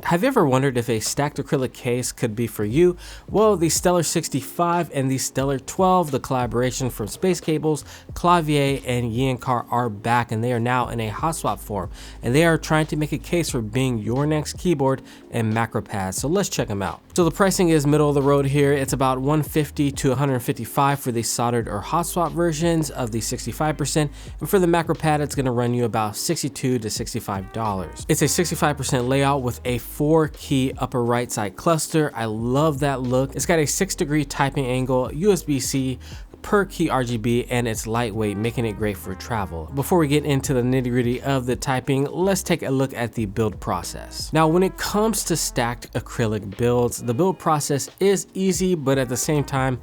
Have you ever wondered if a stacked acrylic case could be for you? Well, the Stellar65 and the Stellar12, the collaboration from Space Cables, Clavier, and Yiankar are back, and they are now in a Hotswap form, and they are trying to make a case for being your next keyboard and macro pad. So let's check them out. So the pricing is middle of the road here. It's about $150 to $155 for the soldered or Hotswap versions of the 65%, and for the macro pad, it's going to run you about $62 to $65. It's a 65% layout with a 4-key upper right side cluster. I love that look. It's got a 6-degree typing angle, USB-C, per key RGB, and it's lightweight, making it great for travel. Before we get into the nitty-gritty of the typing, let's take a look at the build process. Now, when it comes to stacked acrylic builds, the build process is easy, but at the same time,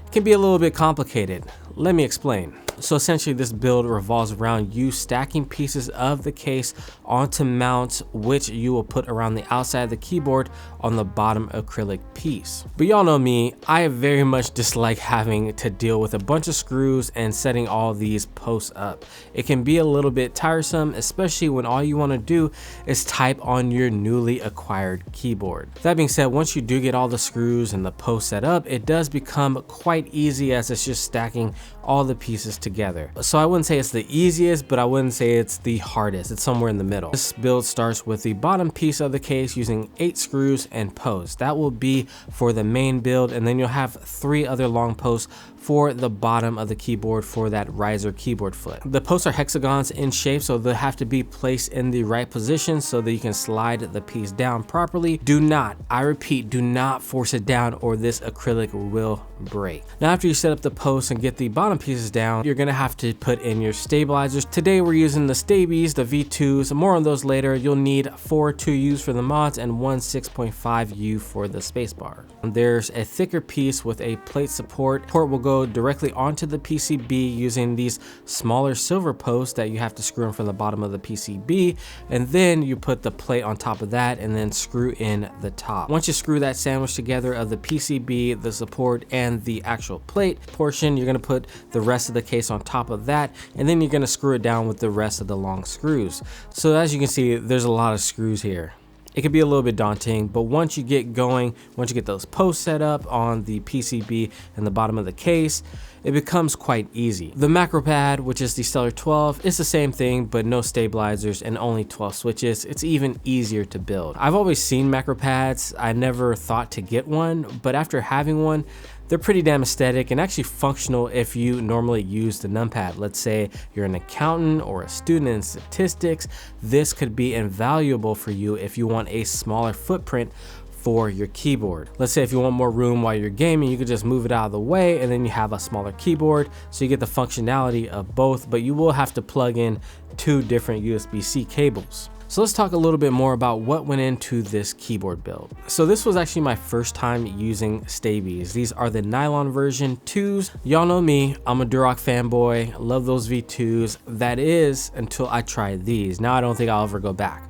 it can be a little bit complicated. Let me explain. So essentially this build revolves around you stacking pieces of the case onto mounts, which you will put around the outside of the keyboard on the bottom acrylic piece. But y'all know me, I very much dislike having to deal with a bunch of screws and setting all these posts up. It can be a little bit tiresome, especially when all you want to do is type on your newly acquired keyboard. That being said, once you do get all the screws and the posts set up, it does become quite easy, as it's just stacking all the pieces together. So I wouldn't say it's the easiest, but I wouldn't say it's the hardest. It's somewhere in the middle. This build starts with the bottom piece of the case using 8 screws and posts. That will be for the main build, and then you'll have 3 other long posts for the bottom of the keyboard for that riser keyboard foot. The posts are hexagons in shape, so they'll have to be placed in the right position so that you can slide the piece down properly. Do not, I repeat, do not force it down or this acrylic will break. Now, after you set up the posts and get the bottom pieces down, you're gonna have to put in your stabilizers. Today we're using the Staebies, the V2s, more on those later. You'll need 4 2Us for the mods and 1 6.5U for the spacebar. There's a thicker piece with a plate support. Port will go directly onto the PCB using these smaller silver posts that you have to screw in from the bottom of the PCB, and then you put the plate on top of that and then screw in the top. Once you screw that sandwich together of the PCB, the support, and the actual plate portion, you're going to put the rest of the case on top of that, and then you're going to screw it down with the rest of the long screws. So as you can see, there's a lot of screws here. It can be a little bit daunting, but once you get going, once you get those posts set up on the PCB and the bottom of the case, it becomes quite easy. The macro pad, which is the Stellar12, is the same thing, but no stabilizers and only 12 switches. It's even easier to build. I've always seen macro pads. I never thought to get one, but after having one, they're pretty damn aesthetic and actually functional if you normally use the numpad. Let's say you're an accountant or a student in statistics. This could be invaluable for you if you want a smaller footprint for your keyboard. Let's say if you want more room while you're gaming, you could just move it out of the way and then you have a smaller keyboard, so you get the functionality of both, but you will have to plug in 2 different USB-C cables. So let's talk a little bit more about what went into this keyboard build. So this was actually my first time using Staebies. These are the nylon version 2s. Y'all know me, I'm a Duroc fanboy, love those V2s. That is until I tried these. Now I don't think I'll ever go back.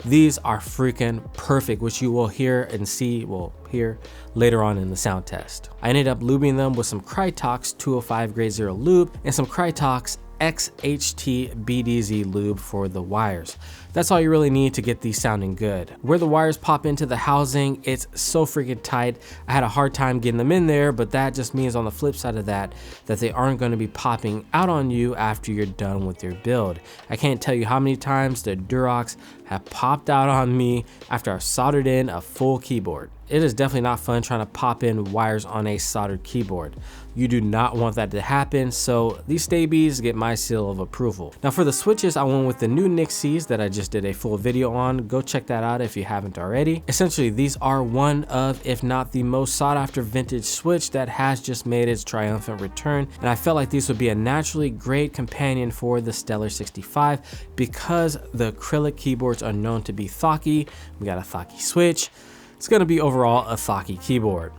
These are freaking perfect, which you will hear and see, well, hear later on in the sound test. I ended up lubing them with some Krytox 205 grade 0 lube and some Krytox XHT BDZ lube for the wires. That's all you really need to get these sounding good. Where the wires pop into the housing, it's so freaking tight. I had a hard time getting them in there, but that just means on the flip side of that, that they aren't going to be popping out on you after you're done with your build. I can't tell you how many times the Durocs have popped out on me after I've soldered in a full keyboard. It is definitely not fun trying to pop in wires on a soldered keyboard. You do not want that to happen, so these Staebies get my seal of approval. Now for the switches, I went with the new Nixies that I just did a full video on. Go check that out if you haven't already. Essentially, these are one of, if not the most sought after vintage switch that has just made its triumphant return, and I felt like these would be a naturally great companion for the Stellar65 because the acrylic keyboards are known to be Thocky. We got a Thocky switch. It's going to be overall a Thocky keyboard.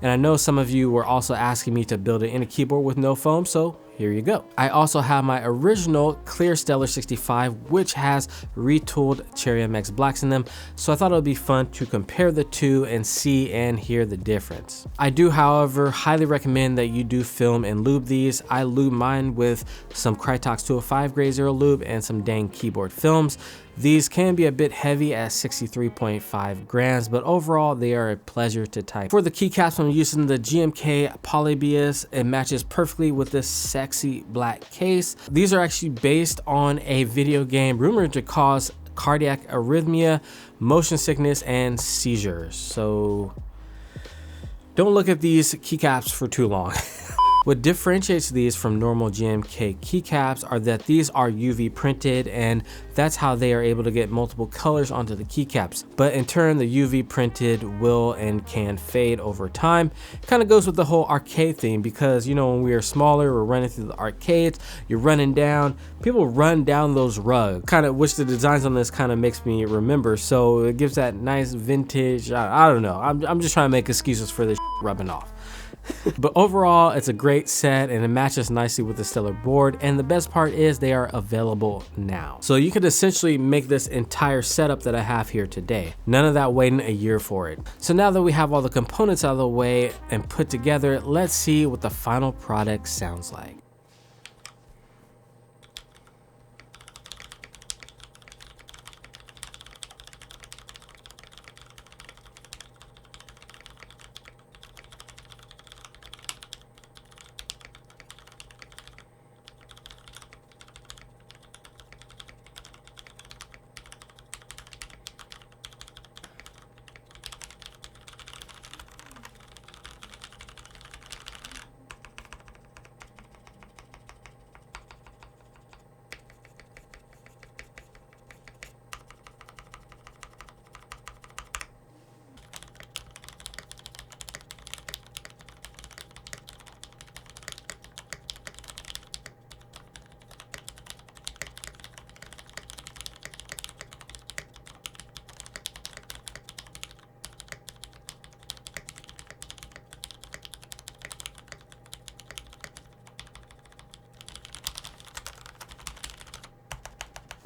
And I know some of you were also asking me to build it in a keyboard with no foam, so here you go. I also have my original clear Stellar65, which has retooled Cherry MX blacks in them, so I thought it would be fun to compare the two and see and hear the difference. I do, however, highly recommend that you do film and lube these. I lube mine with some Krytox 205 Grade Zero lube and some dang keyboard films. These can be a bit heavy at 63.5 grams, but overall they are a pleasure to type. For the keycaps, I'm using the GMK Polybius. It matches perfectly with this sexy black case. These are actually based on a video game rumored to cause cardiac arrhythmia, motion sickness, and seizures. So don't look at these keycaps for too long. What differentiates these from normal GMK keycaps are that these are UV printed, and that's how they are able to get multiple colors onto the keycaps. But in turn, the UV printed will and can fade over time. Kind of goes with the whole arcade theme, because you know, when we are smaller, we're running through the arcades, you're running down, people run down those rugs. Kind of, which the designs on this kind of makes me remember. So it gives that nice vintage, I don't know. I'm just trying to make excuses for this rubbing off. But overall, it's a great set and it matches nicely with the Stellar board, and the best part is they are available now. So you could essentially make this entire setup that I have here today. None of that waiting a year for it. So now that we have all the components out of the way and put together, let's see what the final product sounds like.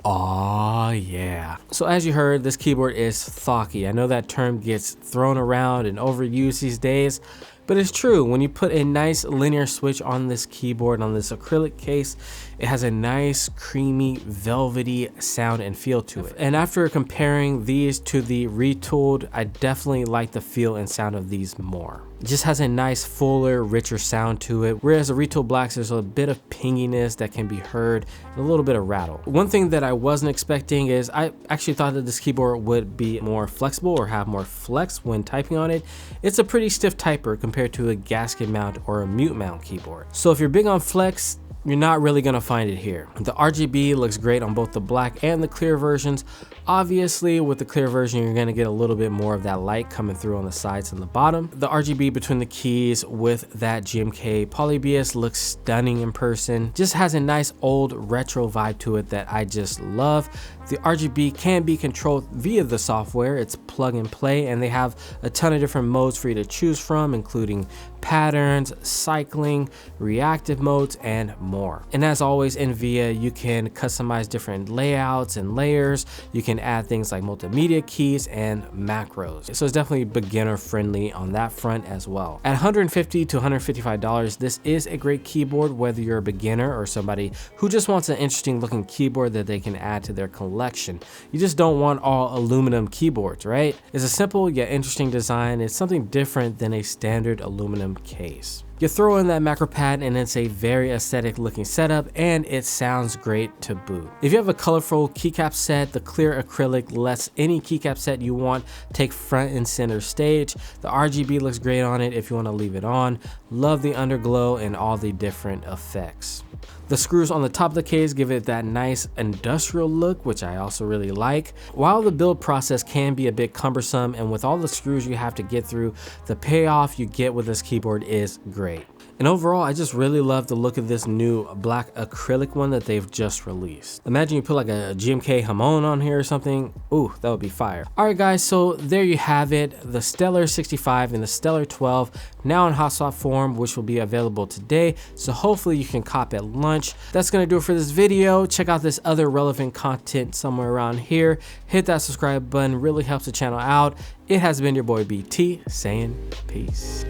Aw, yeah. So as you heard, this keyboard is Thockiest. I know that term gets thrown around and overused these days, but it's true. When you put a nice linear switch on this keyboard, on this acrylic case, it has a nice creamy velvety sound and feel to it. And after comparing these to the retooled, I definitely like the feel and sound of these more. It just has a nice fuller, richer sound to it, whereas the retooled blacks, there's a bit of pinginess that can be heard and a little bit of rattle. One thing that I wasn't expecting is I actually thought that this keyboard would be more flexible or have more flex when typing on it. It's a pretty stiff typer compared to a gasket mount or a mute mount keyboard. So if you're big on flex, you're not really gonna find it here. The RGB looks great on both the black and the clear versions. Obviously, with the clear version, you're gonna get a little bit more of that light coming through on the sides and the bottom. The RGB between the keys with that GMK Polybius looks stunning in person. Just has a nice old retro vibe to it that I just love. The RGB can be controlled via the software. It's plug and play, and they have a ton of different modes for you to choose from, including patterns, cycling, reactive modes, and more. And as always in VIA, you can customize different layouts and layers. You can add things like multimedia keys and macros. So it's definitely beginner friendly on that front as well. At $150 to $155, this is a great keyboard, whether you're a beginner or somebody who just wants an interesting looking keyboard that they can add to their collection. You just don't want all aluminum keyboards, right? It's a simple yet interesting design. It's something different than a standard aluminum case. You throw in that macro pad and it's a very aesthetic looking setup, and it sounds great to boot. If you have a colorful keycap set, the clear acrylic lets any keycap set you want take front and center stage. The RGB looks great on it if you want to leave it on. Love the underglow and all the different effects. The screws on the top of the case give it that nice industrial look, which I also really like. While the build process can be a bit cumbersome and with all the screws you have to get through, the payoff you get with this keyboard is great. And overall, I just really love the look of this new black acrylic one that they've just released. Imagine you put like a GMK Hamon on here or something. Ooh, that would be fire. All right, guys, so there you have it. The Stellar 65 and the Stellar 12 now in Hotswap form, which will be available today. So hopefully you can cop at lunch. That's gonna do it for this video. Check out this other relevant content somewhere around here. Hit that subscribe button, really helps the channel out. It has been your boy BT saying peace.